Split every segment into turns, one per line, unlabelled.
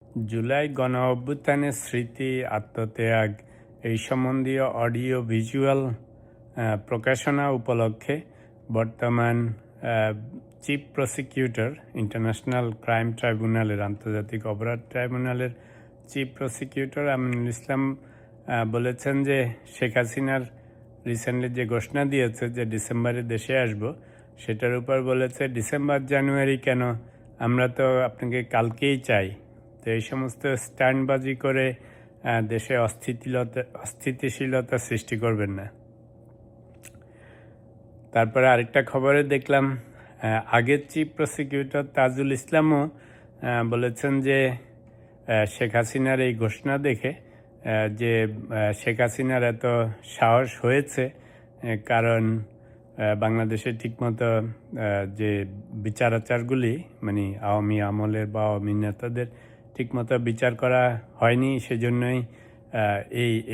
জুলাই গণ অভ্যুত্থানের স্মৃতি, আত্মত্যাগ এই সম্বন্ধীয় অডিও ভিজুয়াল প্রকাশনা উপলক্ষে বর্তমান চিফ প্রসিকিউটর ইন্টারন্যাশনাল ক্রাইম ট্রাইব্যুনালের আন্তর্জাতিক অপরাধ ট্রাইব্যুনালের চিফ প্রসিকিউটর আমিনুল ইসলাম বলেছেন যে শেখ হাসিনার রিসেন্টলি যে ঘোষণা দিয়েছে যে ডিসেম্বরে দেশে আসব, সেটার উপর বলেছে ডিসেম্বর জানুয়ারি কেন, আমরা তো আপনাকে কালকেই চাই। তো এই সমস্ত স্ট্যান্ডবাজি করে দেশে অস্থিতিশীলতা সৃষ্টি করবেন না। তারপরে আরেকটা খবরে দেখলাম আগের চিফ প্রসিকিউটর তাজুল ইসলামও বলেছেন যে শেখ হাসিনার এই ঘোষণা দেখে যে শেখ হাসিনার এত সাহস হয়েছে কারণ বাংলাদেশে ঠিকমতো যে বিচার আচারগুলি মানে আওয়ামী আমলের বা আওয়ামী নেতাদের ঠিকমতো বিচার করা হয়নি, সেজন্যই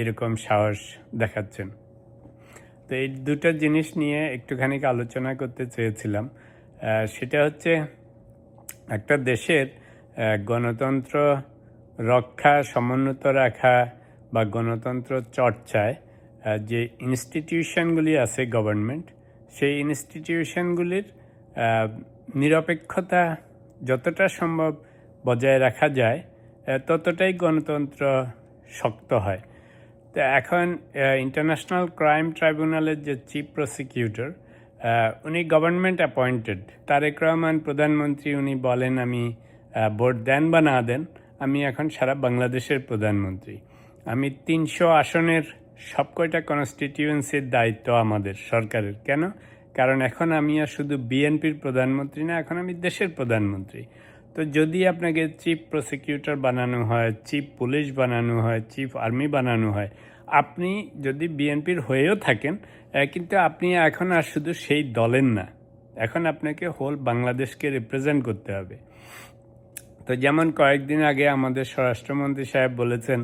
এরকম সাহস দেখাচ্ছেন। তো এই দুটো জিনিস নিয়ে একটুখানি আলোচনা করতে চেয়েছিলাম। সেটা হচ্ছে একটা দেশের গণতন্ত্র রক্ষা, সমুন্নত রাখা বা গণতন্ত্র চর্চায় যে ইনস্টিটিউশনগুলি আছে গভর্নমেন্ট, সেই ইনস্টিটিউশনগুলির নিরপেক্ষতা যতটা সম্ভব বজায় রাখা যায় ততটাই গণতন্ত্র শক্ত হয়। তো এখন ইন্টারন্যাশনাল ক্রাইম ট্রাইব্যুনালের যে চিফ প্রসিকিউটর উনি গভর্নমেন্ট অ্যাপয়েন্টেড। তারেক রহমান প্রধানমন্ত্রী, উনি বলেন আমি ভোট দেন বা না দেন, আমি এখন সারা বাংলাদেশের প্রধানমন্ত্রী। আমি 300 আসনের সব কয়টা কনস্টিটিউয়েন্সির দায়িত্ব আমাদের সরকারের। কেন? কারণ এখন আমি আর শুধু বিএনপির প্রধানমন্ত্রী না, এখন আমি দেশের প্রধানমন্ত্রী। তো যদি আপনাকে চিফ প্রসিকিউটর বানানো হয়, চিফ পুলিশ বানানো হয়, চিফ আর্মি বানানো হয়, আপনি যদি বিএনপির হয়েও থাকেন কিন্তু আপনি এখন আর শুধু সেই দলের না, এখন আপনাকে হোল বাংলাদেশকে রিপ্রেজেন্ট করতে হবে। তো যেমন কয়েকদিন আগে আমাদের স্বরাষ্ট্রমন্ত্রী সাহেব বলেছেন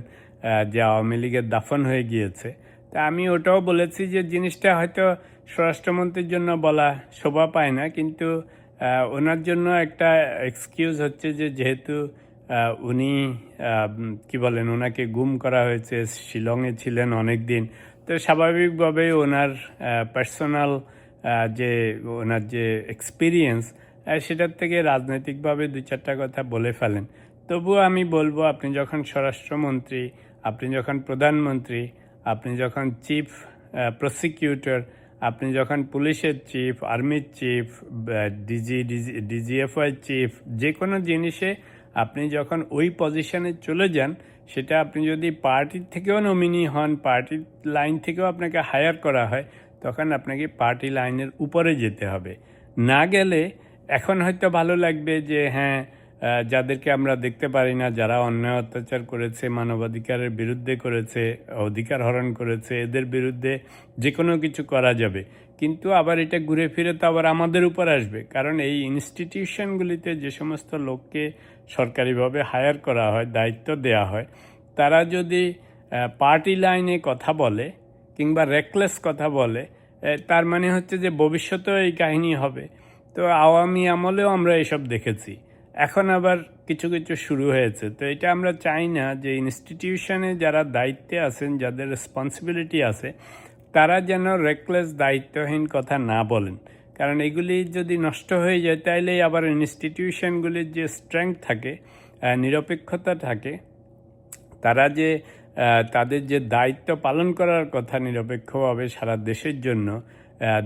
যে আওয়ামী লীগের দাফন হয়ে গিয়েছে। তা আমি ওটাও বলেছি যে জিনিসটা হয়তো স্বরাষ্ট্রমন্ত্রীর জন্য বলা শোভা পায় না, কিন্তু ওনার জন্য একটা এক্সকিউজ হচ্ছে যে যেহেতু উনি কি বলেন, ওনাকে গুম করা হয়েছে, শিলংয়ে ছিলেন অনেক দিন, তো স্বাভাবিকভাবেই ওনার পার্সোনাল ওনার যে এক্সপিরিয়েন্স সেটার থেকে রাজনৈতিকভাবে 2-4টা কথা বলে ফেলেন। তবুও আমি বলবো, আপনি যখন স্বরাষ্ট্রমন্ত্রী, আপনি যখন প্রধানমন্ত্রী, আপনি যখন চিফ প্রসিকিউটর, আপনি যখন পুলিশের চিফ, আর্মির চিফ, ডিজিএফআই চিফ, যে কোনো জিনিসে আপনি যখন ওই পজিশনে চলে যান, সেটা আপনি যদি পার্টির থেকেও নমিনি হন, পার্টির লাইন থেকেও আপনাকে হায়ার করা হয়, তখন আপনাকে পার্টি লাইনের উপরে যেতে হবে। না গেলে এখন হয়তো ভালো লাগবে যে হ্যাঁ, যাদেরকে আমরা দেখতে পারি না, যারা অন্যায় অত্যাচার করেছে, মানবাধিকারের বিরুদ্ধে করেছে, অধিকার হরণ করেছে, এদের বিরুদ্ধে যে কোনো কিছু করা যাবে। কিন্তু আবার এটা ঘুরে ফিরে তো আবার আমাদের উপর আসবে, কারণ এই ইনস্টিটিউশনগুলিতে যে সমস্ত লোককে সরকারিভাবে হায়ার করা হয়, দায়িত্ব দেয়া হয়, তারা যদি পার্টি লাইনে কথা বলে কিংবা রেকলেস কথা বলে, তার মানে হচ্ছে যে ভবিষ্যতেও এই কাহিনী হবে। তো আওয়ামী আমলেও আমরা এসব দেখেছি, এখন আবার কিছু কিছু শুরু হয়েছে। তো এটা আমরা চাই না যে ইনস্টিটিউশনে যারা দায়িত্বে আছেন, যাদের রেসপন্সিবিলিটি আছে, তারা যেন রেকলেস দায়িত্বহীন কথা না বলেন। কারণ এগুলি যদি নষ্ট হয়ে যায়, তাইলেই আবার ইনস্টিটিউশনগুলির যে স্ট্রেংথ থাকে, নিরপেক্ষতা থাকে, তারা যে তাদের যে দায়িত্ব পালন করার কথা নিরপেক্ষভাবে সারা দেশের জন্য,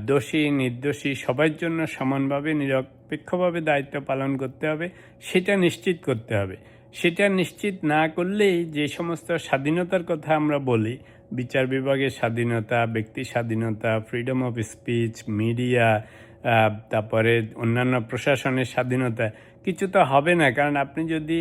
দোষী নির্দোষী সবার জন্য সমানভাবে নিরপেক্ষভাবে দায়িত্ব পালন করতে হবে, সেটা নিশ্চিত করতে হবে। সেটা নিশ্চিত না করলেই যে সমস্ত স্বাধীনতার কথা আমরা বলি, বিচার বিভাগের স্বাধীনতা, ব্যক্তি স্বাধীনতা, ফ্রিডম অফ স্পিচ, মিডিয়া, তারপরে অন্যান্য প্রশাসনের স্বাধীনতা, কিছু তো হবে না। কারণ আপনি যদি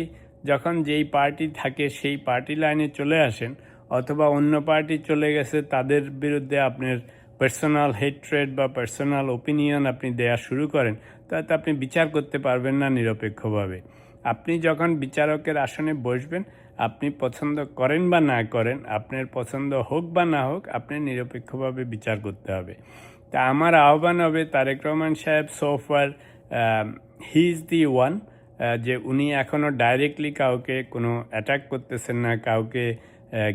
যখন যেই পার্টি থাকে সেই পার্টি লাইনে চলে আসেন, অথবা অন্য পার্টি চলে গেছে তাদের বিরুদ্ধে আপনার পার্সোনাল হেট্রেড বা পার্সোনাল ওপিনিয়ন আপনি দেয়া শুরু করেন, তাতে আপনি বিচার করতে পারবেন না নিরপেক্ষভাবে। আপনি যখন বিচারকের আসনে বসবেন, আপনি পছন্দ করেন বা না করেন, আপনার পছন্দ হোক বা না হোক, আপনি নিরপেক্ষভাবে বিচার করতে হবে। তা আমার আহ্বান হবে, তারেক রহমান সাহেব সোফার হি ইজ দি ওয়ান যে উনি এখনও ডাইরেক্টলি কাউকে কোনো অ্যাটাক করতেছেন না, কাউকে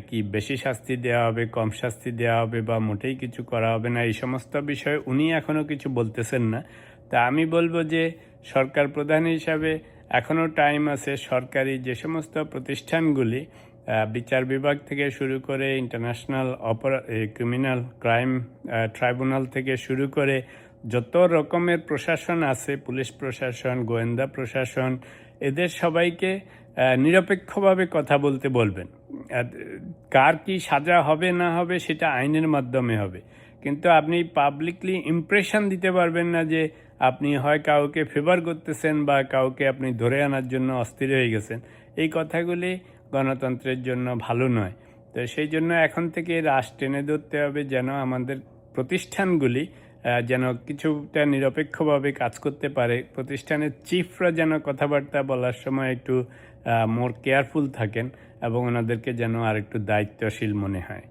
কি বেশি শাস্তি দেওয়া হবে, কম শাস্তি দেওয়া হবে বা মোটেই কিছু করা হবে না, এই সমস্ত বিষয়ে উনি এখনও কিছু বলতেছেন না। তা আমি বলবো যে সরকার প্রধান হিসাবে এখনও টাইম আছে। সরকারি যে সমস্ত প্রতিষ্ঠানগুলি বিচার বিভাগ থেকে শুরু করে ইন্টারন্যাশনাল ক্রিমিনাল ক্রাইম ট্রাইব্যুনাল থেকে শুরু করে যত রকমের প্রশাসন আছে, পুলিশ প্রশাসন, গোয়েন্দা প্রশাসন, এদের সবাইকে নিরপেক্ষভাবে কথা বলতে বলবেন। কার কি সাজা হবে না হবে সেটা আইনের মাধ্যমে হবে, কিন্তু আপনি পাবলিকলি ইমপ্রেশন দিতে পারবেন না যে আপনি হয় কাউকে ফেভার করতেছেন বা কাউকে আপনি ধরে আনার জন্য অস্থির হয়ে গেছেন। এই কথাগুলি গণতন্ত্রের জন্য ভালো নয়। তো সেই জন্য এখন থেকে রাশ টেনে ধরতে হবে যেন আমাদের প্রতিষ্ঠানগুলি যেন কিছুটা নিরপেক্ষভাবে কাজ করতে পারে। প্রতিষ্ঠানের চিফরা যেন কথাবার্তা বলার সময় একটু মোর কেয়ারফুল থাকেন এবং ওনাদেরকে যেন আর একটু দায়িত্বশীল মনে হয়।